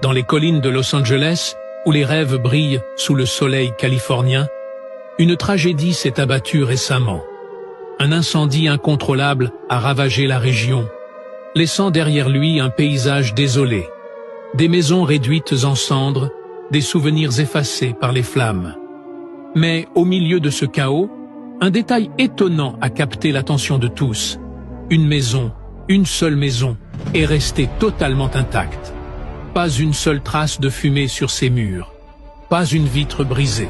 Dans les collines de Los Angeles, où les rêves brillent sous le soleil californien, une tragédie s'est abattue récemment. Un incendie incontrôlable a ravagé la région, laissant derrière lui un paysage désolé, des maisons réduites en cendres, des souvenirs effacés par les flammes. Mais au milieu de ce chaos, un détail étonnant a capté l'attention de tous. Une maison, une seule maison, est restée totalement intacte. Pas une seule trace de fumée sur ses murs, pas une vitre brisée.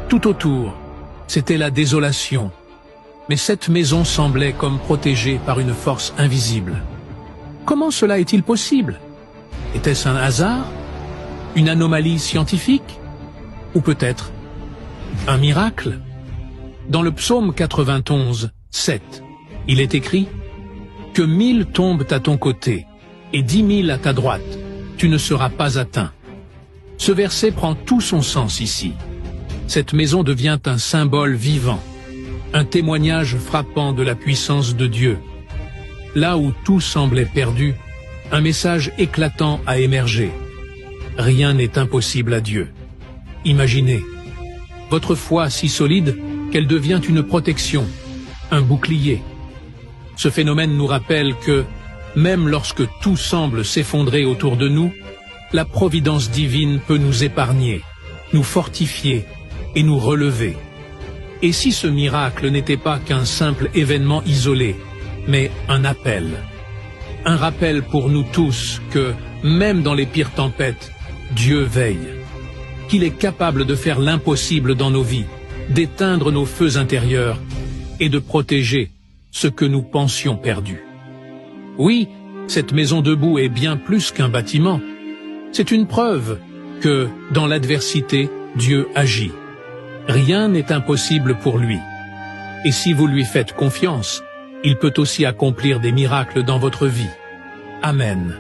Tout autour, c'était la désolation. Mais cette maison semblait comme protégée par une force invisible. Comment cela est-il possible? Était-ce un hasard? Une anomalie scientifique? Ou peut-être un miracle? Dans le psaume 91, 7, il est écrit « Que 1000 tombent à ton côté et 10 000 à ta droite, tu ne seras pas atteint. » Ce verset prend tout son sens ici. Cette maison devient un symbole vivant, un témoignage frappant de la puissance de Dieu. Là où tout semblait perdu, un message éclatant a émergé. Rien n'est impossible à Dieu. Imaginez, votre foi si solide qu'elle devient une protection, un bouclier. Ce phénomène nous rappelle que, même lorsque tout semble s'effondrer autour de nous, la providence divine peut nous épargner, nous fortifier et nous relever. Et si ce miracle n'était pas qu'un simple événement isolé, mais un appel? Un rappel pour nous tous que, même dans les pires tempêtes, Dieu veille, qu'il est capable de faire l'impossible dans nos vies, d'éteindre nos feux intérieurs et de protéger ce que nous pensions perdu. Oui, cette maison debout est bien plus qu'un bâtiment. C'est une preuve que, dans l'adversité, Dieu agit. Rien n'est impossible pour lui. Et si vous lui faites confiance, il peut aussi accomplir des miracles dans votre vie. Amen.